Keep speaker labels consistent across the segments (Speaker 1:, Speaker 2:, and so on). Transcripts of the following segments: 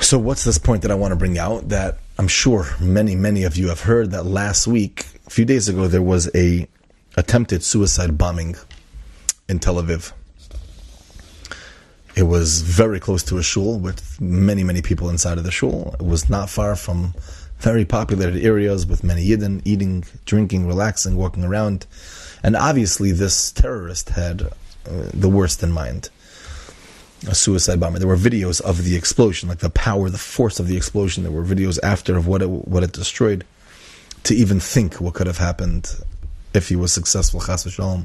Speaker 1: So what's this point that I want to bring out that I'm sure many of you have heard, that last week, a few days ago, there was a attempted suicide bombing in Tel Aviv. It was very close to a shul with many people inside of the shul. It was not far from very populated areas with many Yidden eating, drinking, relaxing, walking around. And obviously this terrorist had the worst in mind. A suicide bomber. There were videos of the explosion, like the power, the force of the explosion. There were videos after of what it destroyed. To even think what could have happened if he was successful, chas v'shalom,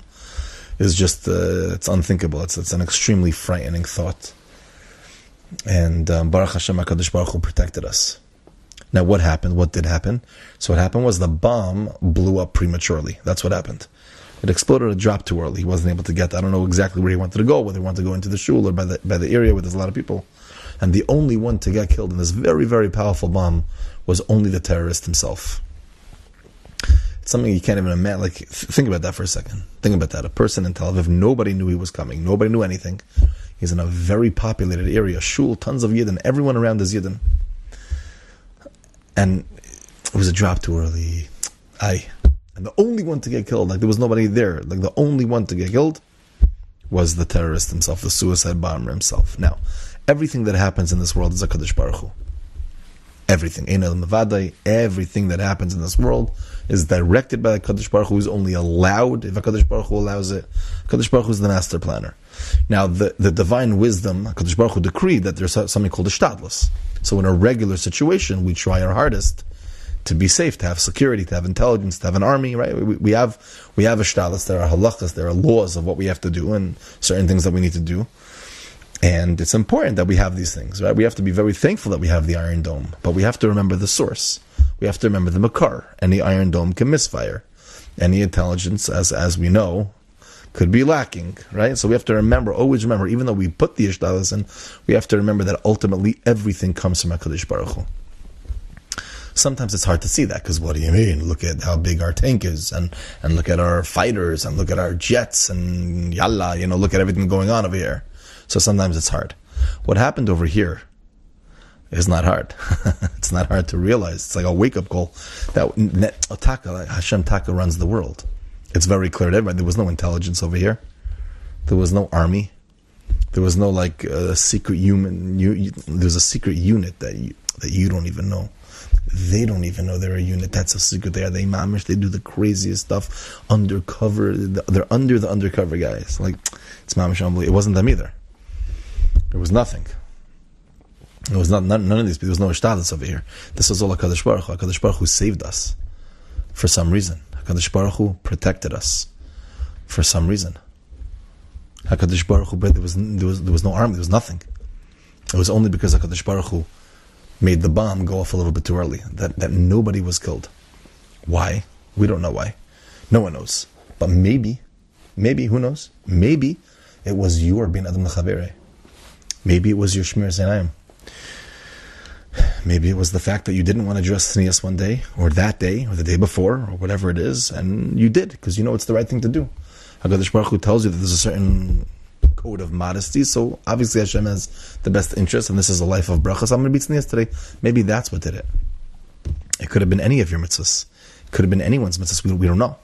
Speaker 1: is just, it's unthinkable. It's an extremely frightening thought. And Baruch Hashem, HaKadosh Baruch Hu protected us. Now what happened? What did happen? So what happened was the bomb blew up prematurely. That's what happened. It exploded or dropped too early. He wasn't able to get, I don't know exactly where he wanted to go, whether he wanted to go into the shul or by the area where there's a lot of people. And the only one to get killed in this very powerful bomb was only the terrorist himself. It's something you can't even imagine. Like, think about that for a second. Think about that. A person in Tel Aviv, nobody knew he was coming. Nobody knew anything. He's in a very populated area. Shul, tons of Yidden. Everyone around is Yidden. And it was a drop too early. And the only one to get killed, like there was nobody there, like the only one to get killed was the terrorist himself, the suicide bomber himself. Now, everything that happens in this world is HaKadosh Baruch Hu. Everything. Everything that happens in this world is directed by the HaKadosh Baruch Hu, is only allowed if HaKadosh Baruch Hu allows it. HaKadosh Baruch Hu is the master planner. Now, the divine wisdom, HaKadosh Baruch Hu decreed that there's something called a shtadlus. So in a regular situation, we try our hardest to be safe, to have security, to have intelligence, to have an army, right? We have a shtalas, there are halachas, there are laws of what we have to do and certain things that we need to do. And it's important that we have these things, right? We have to be very thankful that we have the Iron Dome, but we have to remember the source. We have to remember the makar. Any Iron Dome can misfire. Any intelligence, as we know, could be lacking, right? So we have to always remember, even though we put the ishtalas in, we have to remember that ultimately everything comes from HaKadosh Baruch Hu. Sometimes it's hard to see that, because what do you mean? Look at how big our tank is, and look at our fighters, and look at our jets, and yalla, look at everything going on over here. So sometimes it's hard. What happened over here is not hard. It's not hard to realize. It's like a wake-up call that Hashem Taka runs the world. It's very clear to everybody. There was no intelligence over here. There was no army. There was no secret human. There's a secret unit that you don't even know. They don't even know they're a unit. That's a secret. They mamish. They do the craziest stuff undercover. They're under the undercover guys. Like, it's mamish unbelievable. It wasn't them either. There was nothing. There was none of these people. There was no ishtadlus over here. This was all HaKadosh Baruch Hu. HaKadosh Baruch Hu saved us for some reason. HaKadosh Baruch Hu protected us for some reason. HaKadosh Baruch Hu, there was no army. There was nothing. It was only because HaKadosh Baruch Hu made the bomb go off a little bit too early, that nobody was killed. Why? We don't know why. No one knows. But maybe, who knows? Maybe it was your bin Adam L'Chavere. Maybe it was your Shmir Zinayim. Maybe it was the fact that you didn't want to dress tznius one day, or that day, or the day before, or whatever it is, and you did, because you know it's the right thing to do. HaKadosh Baruch Hu tells you that there's a certain code of modesty, so obviously Hashem has the best interest, and this is a life of brachas. I'm going to be tznius today. Maybe that's what did it. It could have been any of your mitzvahs. It could have been anyone's mitzvahs. We don't know.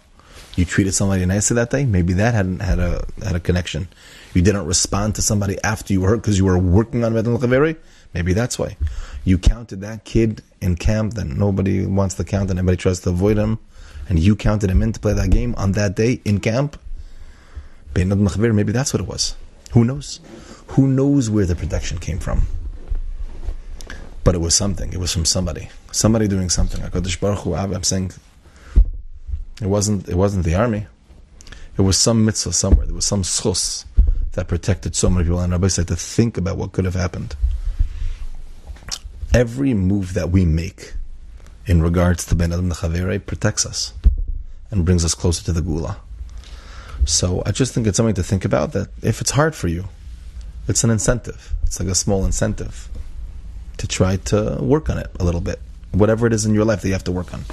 Speaker 1: You treated somebody nicely that day. Maybe that had a connection. You didn't respond to somebody after you were hurt because you were working on Medan L'Chaveri. Maybe that's why. You counted that kid in camp that nobody wants to count and everybody tries to avoid him, and you counted him in to play that game on that day in camp. Maybe that's what it was. Who knows? Who knows where the protection came from? But it was something. It was from somebody. Somebody doing something. HaKadosh Baruch Hu, I'm saying, it wasn't the army. It was some mitzvah somewhere. There was some schus that protected so many people. And Rabbi said to think about what could have happened. Every move that we make in regards to Ben Adam L'Chavere protects us and brings us closer to the Gula. So I just think it's something to think about, that if it's hard for you, it's an incentive. It's like a small incentive to try to work on it a little bit. Whatever it is in your life that you have to work on.